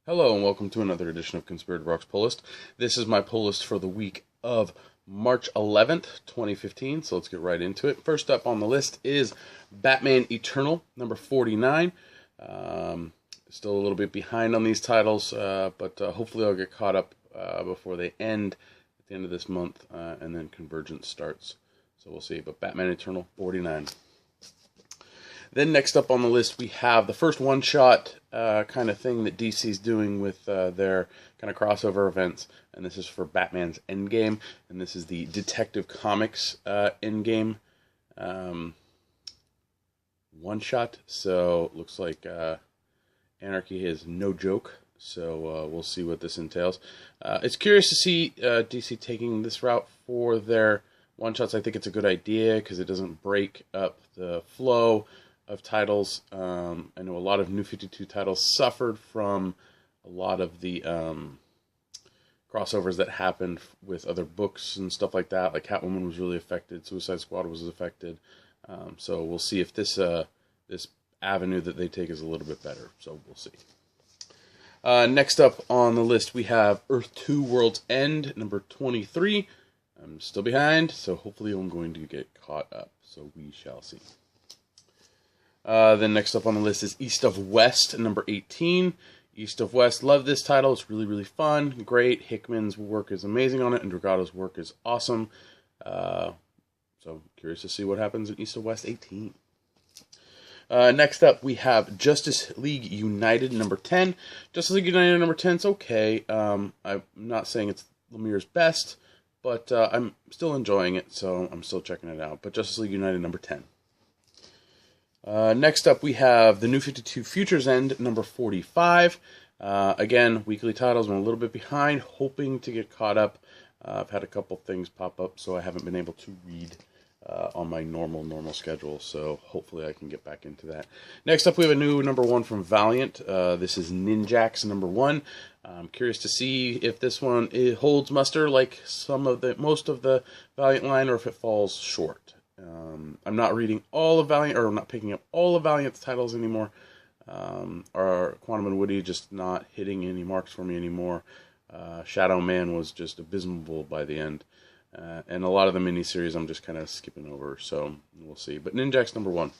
Hello and welcome to another edition of Conspirator Rocks Pull List. This is my pull list for the week of March 11th, 2015, so let's get right into it. First up on the list is Batman Eternal, number 49. Still a little bit behind on these titles, but hopefully I'll get caught up before they end at the end of this month, and then Convergence starts. So we'll see, but Batman Eternal, 49. Then next up on the list, we have the first one-shot kind of thing that DC's doing with their kind of crossover events. And this is for Batman's Endgame. And this is the Detective Comics Endgame one-shot. So looks like Anarchy is no joke. So we'll see what this entails. It's curious to see DC taking this route for their one-shots. I think it's a good idea because it doesn't break up the flow of titles. I know a lot of New 52 titles suffered from a lot of the crossovers that happened with other books and stuff like that. Like Catwoman was really affected, Suicide Squad was affected. So we'll see if this this avenue that they take is a little bit better. So we'll see. Next up on the list we have Earth 2 World's End, number 23. I'm still behind, so hopefully I'm going to get caught up. So we shall see. Then next up on the list is East of West, number 18. East of West, love this title. It's really, really fun, great. Hickman's work is amazing on it, and Dragado's work is awesome. So curious to see what happens in East of West 18. Next up, we have Justice League United, number 10. Justice League United, number 10 is okay. I'm not saying it's Lemire's best, but I'm still enjoying it, so I'm still checking it out. But Justice League United, number 10. Next up, we have the New 52 Futures End, number 45. Again, weekly titles. I'm a little bit behind, hoping to get caught up. I've had a couple things pop up, so I haven't been able to read on my normal schedule. So hopefully I can get back into that. Next up, we have a new number 1 from Valiant. This is Ninjax number 1. I'm curious to see if this one holds muster like most of the Valiant line, or if it falls short. I'm not reading all of Valiant, or I'm not picking up all of Valiant's titles anymore. Or Quantum and Woody just not hitting any marks for me anymore. Shadow Man was just abysmal by the end. And a lot of the miniseries I'm just kind of skipping over, so we'll see. But Ninjax number 1.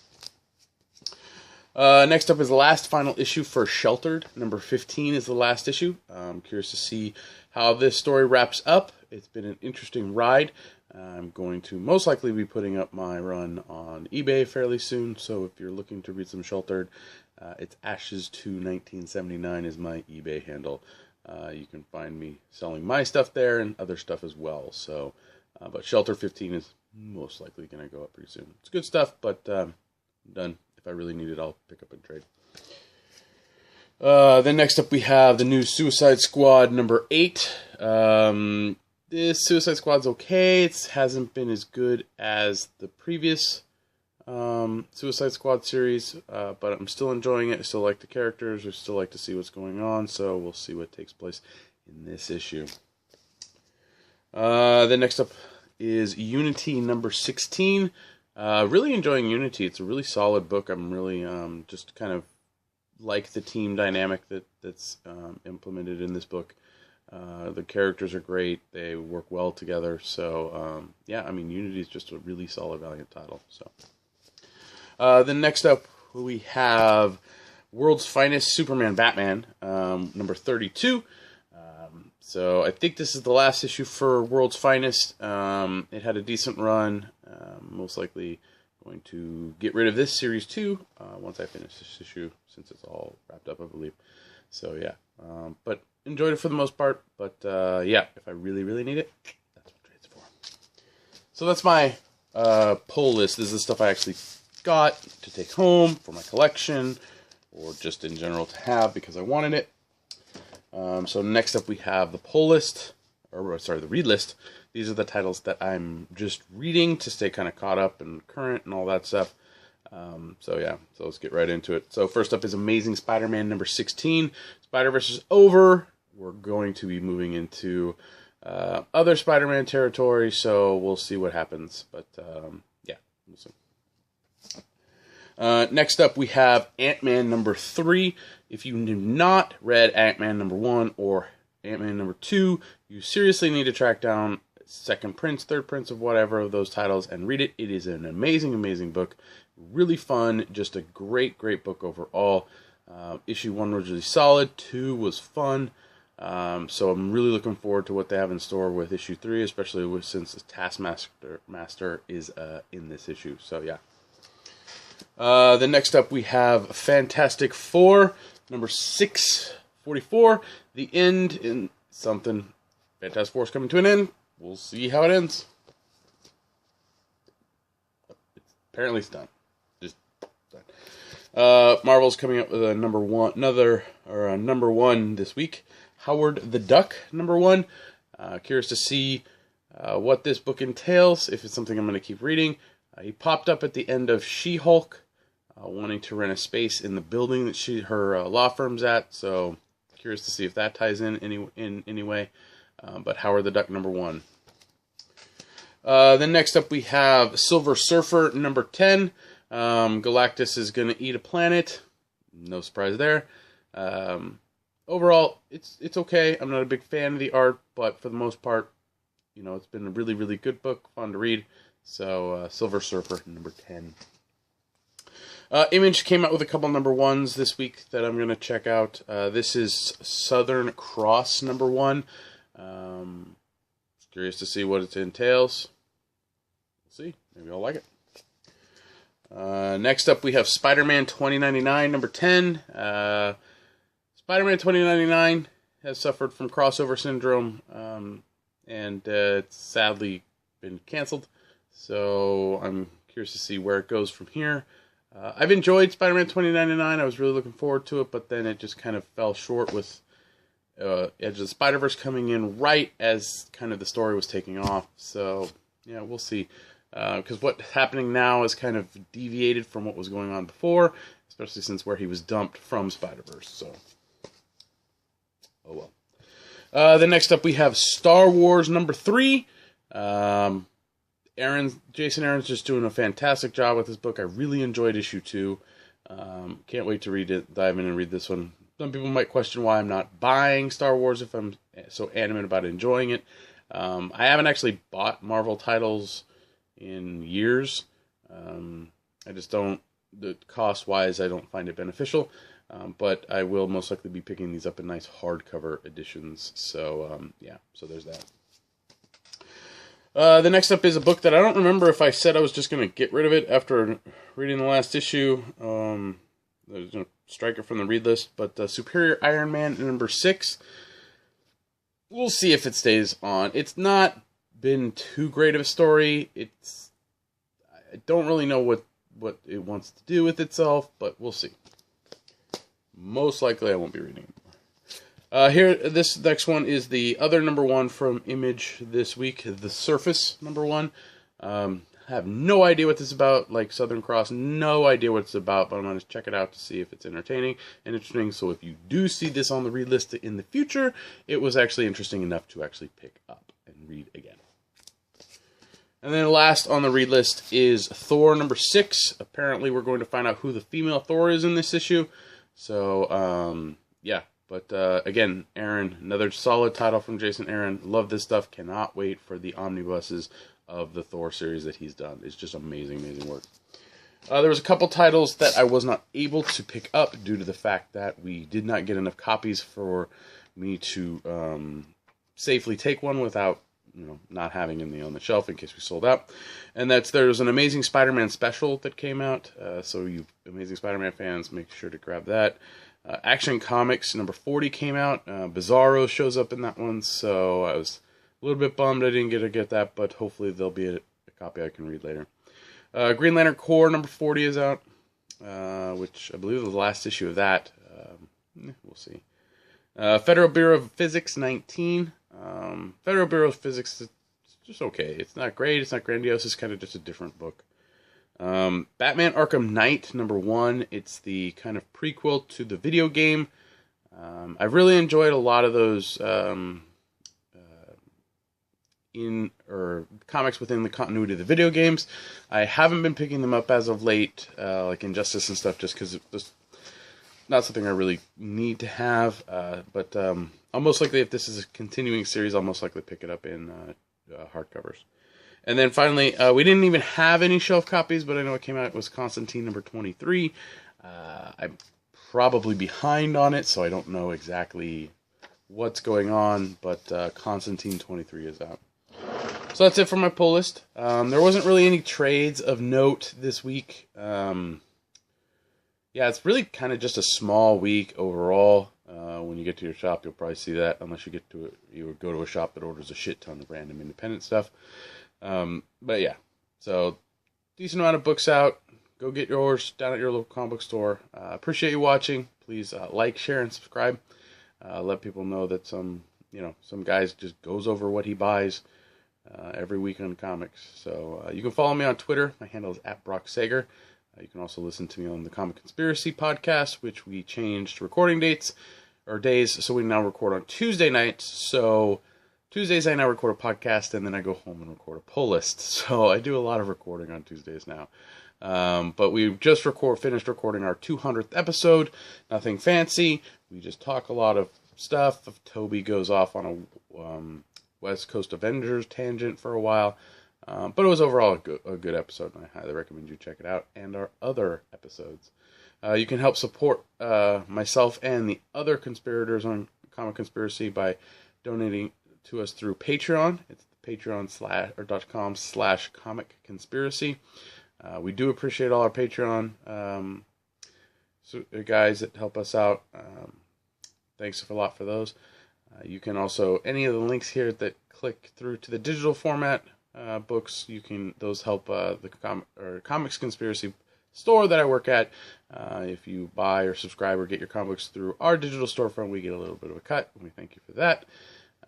Next up is the last final issue for Sheltered. Number 15 is the last issue. I'm curious to see how this story wraps up. It's been an interesting ride. I'm going to most likely be putting up my run on eBay fairly soon, so if you're looking to read some Sheltered, it's Ashes21979 is my eBay handle. You can find me selling my stuff there and other stuff as well. So, but Shelter 15 is most likely going to go up pretty soon. It's good stuff, but I'm done. If I really need it, I'll pick up and trade. Then next up we have the new Suicide Squad number 8. This Suicide Squad's okay. It hasn't been as good as the previous Suicide Squad series, but I'm still enjoying it. I still like the characters. I still like to see what's going on, so we'll see what takes place in this issue. Then next up is Unity number 16. Really enjoying Unity. It's a really solid book. I'm really just kind of like the team dynamic that's implemented in this book. The characters are great. They work well together. So, yeah, I mean, Unity is just a really solid Valiant title. So, then next up, we have World's Finest Superman Batman, number 32. So, I think this is the last issue for World's Finest. It had a decent run. Most likely going to get rid of this series too once I finish this issue, since it's all wrapped up, I believe. So, yeah. But enjoyed it for the most part, but yeah, if I really need it, that's what trade's for. So that's my pull list. This is the stuff I actually got to take home for my collection, or just in general to have because I wanted it. So next up we have the pull list, or sorry, the read list. These are the titles that I'm just reading to stay kind of caught up and current and all that stuff. So yeah, so let's get right into it. So first up is Amazing Spider-Man number 16. Spider-Verse is over. We're going to be moving into other Spider-Man territory, so we'll see what happens. But yeah, we'll see. Next up, we have Ant-Man number 3. if you have not read Ant-Man #1 or Ant-Man #2, you seriously need to track down second prints, third prints of whatever of those titles and read it. It is an amazing, amazing book. Really fun. Just a great, great book overall. Issue 1 was really solid. 2 was fun. So I'm really looking forward to what they have in store with issue 3, especially since the Taskmaster is in this issue. So yeah. Then next up we have Fantastic Four, number 644. The end in something. Fantastic Four is coming to an end. We'll see how it ends. Apparently it's done. Just done. Marvel's coming up with a number one this week. Howard the Duck, #1. Curious to see what this book entails, if it's something I'm going to keep reading. He popped up at the end of She-Hulk, wanting to rent a space in the building that her law firm's at, so curious to see if that ties in any way. But Howard the Duck, #1. Then next up we have Silver Surfer, #10. Galactus is going to eat a planet. No surprise there. Overall, it's okay. I'm not a big fan of the art, but for the most part, you know, it's been a really, really good book, fun to read. So, Silver Surfer, #10. Image came out with a couple #1s this week that I'm going to check out. This is Southern Cross, #1. Curious to see what it entails. We'll see. Maybe I'll like it. Next up, we have Spider-Man 2099, #10. Spider-Man 2099 has suffered from crossover syndrome, and it's sadly been canceled. So I'm curious to see where it goes from here. I've enjoyed Spider-Man 2099. I was really looking forward to it, but then it just kind of fell short with Edge of the Spider-Verse coming in right as kind of the story was taking off. So, yeah, we'll see. Because what's happening now is kind of deviated from what was going on before, especially since where he was dumped from Spider-Verse. So, oh well. Then next up we have Star Wars #3. Jason Aaron's just doing a fantastic job with this book. I really enjoyed issue 2. Can't wait to read it, dive in and read this one. Some people might question why I'm not buying Star Wars if I'm so adamant about enjoying it. I haven't actually bought Marvel titles in years. I just don't, cost-wise, I don't find it beneficial. But I will most likely be picking these up in nice hardcover editions. So, yeah, so there's that. The next up is a book that I don't remember if I said I was just going to get rid of it after reading the last issue. There's going to strike it from the read list, but Superior Iron Man #6. We'll see if it stays on. It's not been too great of a story. I don't really know what it wants to do with itself, but we'll see. Most likely I won't be reading it. Here, this next one is the other #1 from Image this week, The Surface #1. I have no idea what this is about, like Southern Cross, no idea what it's about, but I'm going to check it out to see if it's entertaining and interesting. So if you do see this on the read list in the future, it was actually interesting enough to actually pick up and read again. And then last on the read list is Thor #6. Apparently we're going to find out who the female Thor is in this issue. So, yeah. But, again, Aaron, another solid title from Jason Aaron. Love this stuff. Cannot wait for the omnibuses of the Thor series that he's done. It's just amazing, amazing work. There was a couple titles that I was not able to pick up due to the fact that we did not get enough copies for me to safely take one without, you know, not having it on the shelf in case we sold out. And there's an Amazing Spider-Man special that came out. So you Amazing Spider-Man fans, make sure to grab that. Action Comics #40 came out. Bizarro shows up in that one, so I was a little bit bummed I didn't get that, but hopefully there'll be a copy I can read later. Green Lantern Corps #40 is out, which I believe was the last issue of that. We'll see. Federal Bureau of Physics 19. Federal Bureau of Physics is just okay. It's not great, it's not grandiose, it's kind of just a different book. Batman Arkham Knight #1. It's the kind of prequel to the video game. I've really enjoyed a lot of those comics within the continuity of the video games. I haven't been picking them up as of late, like Injustice and stuff, just because Not something I really need to have, but I'll most likely, if this is a continuing series, I'll most likely pick it up in hardcovers. And then finally, we didn't even have any shelf copies, but I know it came out. It was Constantine number 23. I'm probably behind on it, so I don't know exactly what's going on, but Constantine 23 is out. So that's it for my pull list. There wasn't really any trades of note this week. Yeah, it's really kind of just a small week overall. When you get to your shop, you'll probably see that, unless you would go to a shop that orders a shit ton of random independent stuff. But yeah, so decent amount of books out. Go get yours down at your local comic book store. Appreciate you watching. Please like, share, and subscribe. Let people know that some guys just goes over what he buys every week on comics. So you can follow me on Twitter. My handle is @BrockSager. You can also listen to me on the Comic Conspiracy podcast, which we changed recording days, so we now record on Tuesday nights. So Tuesdays I now record a podcast, and then I go home and record a pull list. So I do a lot of recording on Tuesdays now. But we just finished recording our 200th episode. Nothing fancy. We just talk a lot of stuff. Toby goes off on a West Coast Avengers tangent for a while. But it was overall a good episode, and I highly recommend you check it out, and our other episodes. You can help support myself and the other conspirators on Comic Conspiracy by donating to us through Patreon. It's patreon.com/Comic Conspiracy. We do appreciate all our Patreon guys that help us out. Thanks a lot for those. You can also, any of the links here that click through to the digital format books, those help the Comics Conspiracy store that I work at. If you buy or subscribe or get your comics through our digital storefront, we get a little bit of a cut, and we thank you for that.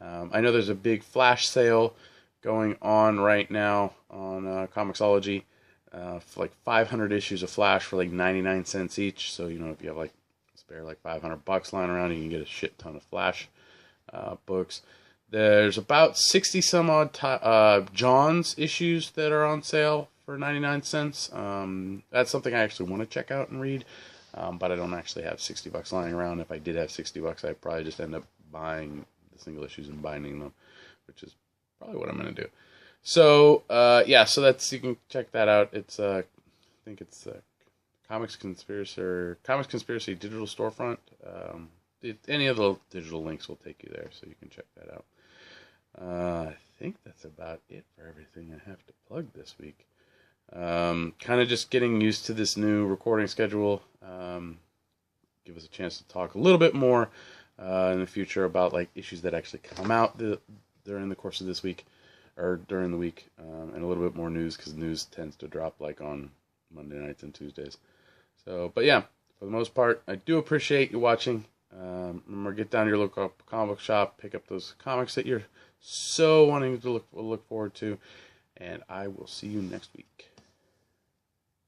I know there's a big flash sale going on right now on Comixology. For like 500 issues of Flash for like 99 cents each. So, if you have spare like $500 lying around, you can get a shit ton of Flash books. There's about 60 some odd John's issues that are on sale for 99 cents. That's something I actually want to check out and read, but I don't actually have $60 lying around. If I did have $60, I'd probably just end up buying the single issues and binding them, which is probably what I'm going to do. So, so you can check that out. It's, I think it's Comics Conspiracy digital storefront. Any of the digital links will take you there, so you can check that out. I think that's about it for everything I have to plug this week. Kind of just getting used to this new recording schedule. Give us a chance to talk a little bit more in the future about issues that actually come out during the course of this week. Or during the week, and a little bit more news, because news tends to drop on Monday nights and Tuesdays. So, but yeah, for the most part, I do appreciate you watching. Remember, get down to your local comic book shop, pick up those comics that you're so wanting to look forward to, and I will see you next week.